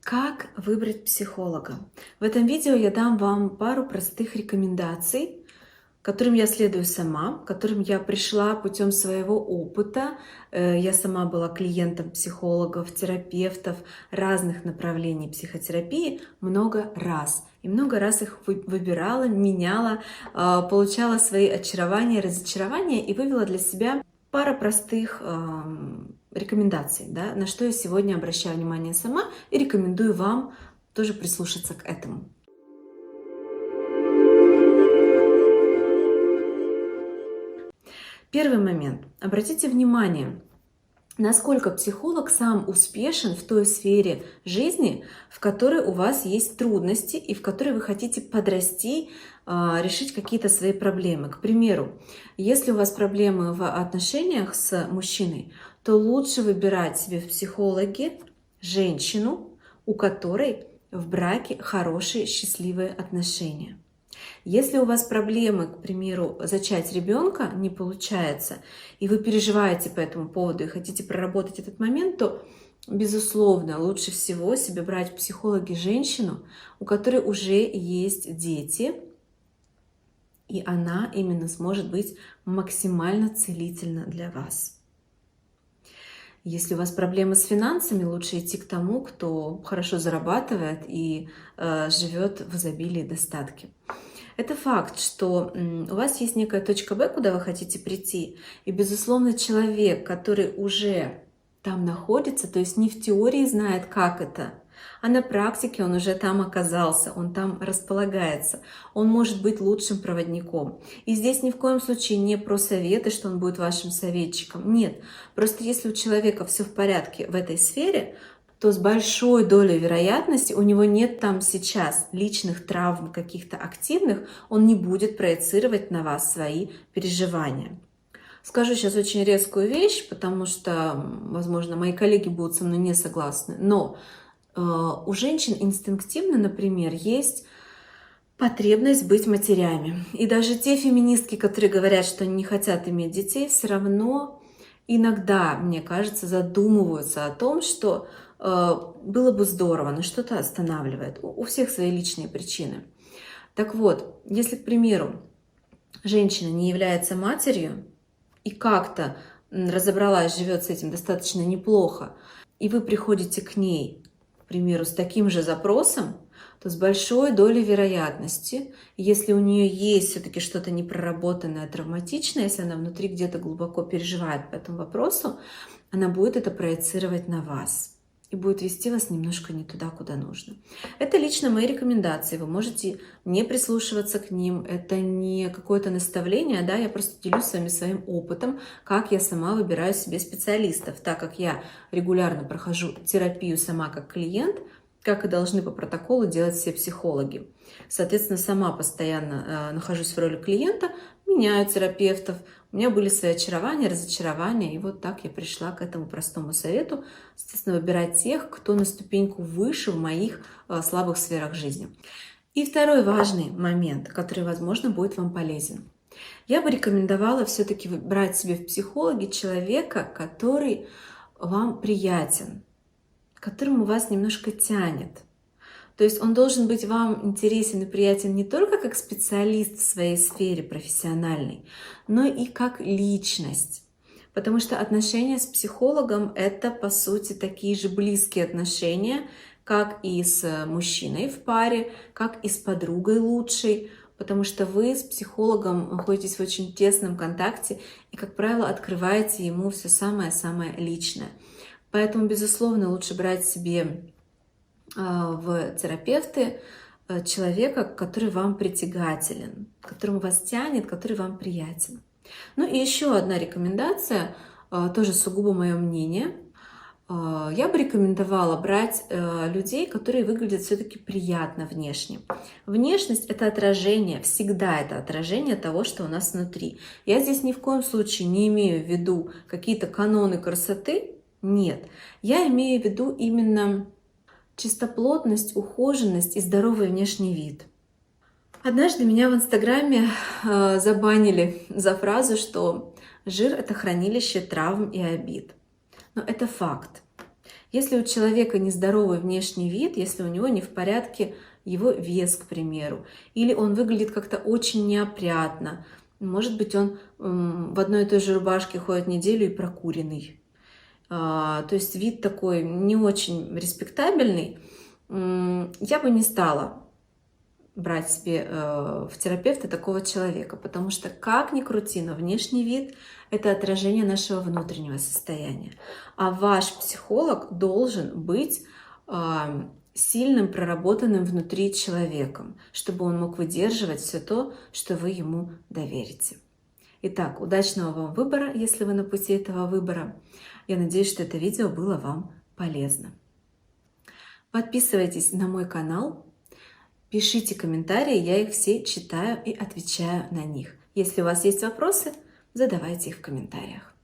Как выбрать психолога? В этом видео я дам вам пару простых рекомендаций, которым я следую сама, к которым я пришла путем своего опыта. Я сама была клиентом психологов, терапевтов разных направлений психотерапии много раз. И много раз их выбирала, меняла, получала свои очарования, разочарования и вывела для себя пара простых рекомендаций, да, на что я сегодня обращаю внимание сама и рекомендую вам тоже прислушаться к этому. Первый момент. Обратите внимание, насколько психолог сам успешен в той сфере жизни, в которой у вас есть трудности и в которой вы хотите подрасти, решить какие-то свои проблемы. К примеру, если у вас проблемы в отношениях с мужчиной, то лучше выбирать себе в психологе женщину, у которой в браке хорошие, счастливые отношения. Если у вас проблемы, к примеру, зачать ребенка не получается, и вы переживаете по этому поводу и хотите проработать этот момент, то, безусловно, лучше всего себе брать в психологи женщину, у которой уже есть дети, и она именно сможет быть максимально целительна для вас. Если у вас проблемы с финансами, лучше идти к тому, кто хорошо зарабатывает и живет в изобилии и достатке. Это факт, что у вас есть некая точка Б, куда вы хотите прийти. И, безусловно, человек, который уже там находится, то есть не в теории знает, как это, а на практике он уже там оказался, он там располагается, он может быть лучшим проводником. И здесь ни в коем случае не про советы, что он будет вашим советчиком. Нет, просто если у человека все в порядке в этой сфере, то с большой долей вероятности у него нет там сейчас личных травм каких-то активных, он не будет проецировать на вас свои переживания. Скажу сейчас очень резкую вещь, потому что, возможно, мои коллеги будут со мной не согласны, но у женщин инстинктивно, например, есть потребность быть матерями. И даже те феминистки, которые говорят, что они не хотят иметь детей, все равно иногда, мне кажется, задумываются о том, что было бы здорово, но что-то останавливает. У всех свои личные причины. Так вот, если, к примеру, женщина не является матерью и как-то разобралась, живет с этим достаточно неплохо, и вы приходите к ней, к примеру, с таким же запросом, то с большой долей вероятности, если у нее есть все-таки что-то непроработанное, травматичное, если она внутри где-то глубоко переживает по этому вопросу, она будет это проецировать на вас и будет вести вас немножко не туда, куда нужно. Это лично мои рекомендации. Вы можете не прислушиваться к ним. Это не какое-то наставление, да, я просто делюсь с вами своим опытом, как я сама выбираю себе специалистов, так как я регулярно прохожу терапию сама как клиент, как и должны по протоколу делать все психологи. Соответственно, сама постоянно нахожусь в роли клиента, меняю терапевтов, у меня были свои очарования, разочарования, и вот так я пришла к этому простому совету, естественно, выбирать тех, кто на ступеньку выше в моих слабых сферах жизни. И второй важный момент, который, возможно, будет вам полезен. Я бы рекомендовала все-таки выбрать себе в психологи человека, который вам приятен, к которому вас немножко тянет. То есть он должен быть вам интересен и приятен не только как специалист в своей сфере профессиональной, но и как личность. Потому что отношения с психологом – это, по сути, такие же близкие отношения, как и с мужчиной в паре, как и с подругой лучшей, потому что вы с психологом находитесь в очень тесном контакте и, как правило, открываете ему все самое-самое личное. Поэтому, безусловно, лучше брать себе в терапевты человека, который вам притягателен, которому вас тянет, который вам приятен. Ну и еще одна рекомендация, тоже сугубо мое мнение. Я бы рекомендовала брать людей, которые выглядят все-таки приятно внешне. Внешность – это отражение, всегда это отражение того, что у нас внутри. Я здесь ни в коем случае не имею в виду какие-то каноны красоты, нет. Я имею в виду именно чистоплотность, ухоженность и здоровый внешний вид. Однажды меня в Инстаграме забанили за фразу, что жир – это хранилище травм и обид. Но это факт. Если у человека нездоровый внешний вид, если у него не в порядке его вес, к примеру, или он выглядит как-то очень неопрятно, может быть, он в одной и той же рубашке ходит неделю и прокуренный, то есть вид такой не очень респектабельный, я бы не стала брать себе в терапевта такого человека, потому что, как ни крути, но внешний вид — это отражение нашего внутреннего состояния. А ваш психолог должен быть сильным, проработанным внутри человеком, чтобы он мог выдерживать все то, что вы ему доверите. Итак, удачного вам выбора, если вы на пути этого выбора. Я надеюсь, что это видео было вам полезно. Подписывайтесь на мой канал, пишите комментарии, я их все читаю и отвечаю на них. Если у вас есть вопросы, задавайте их в комментариях.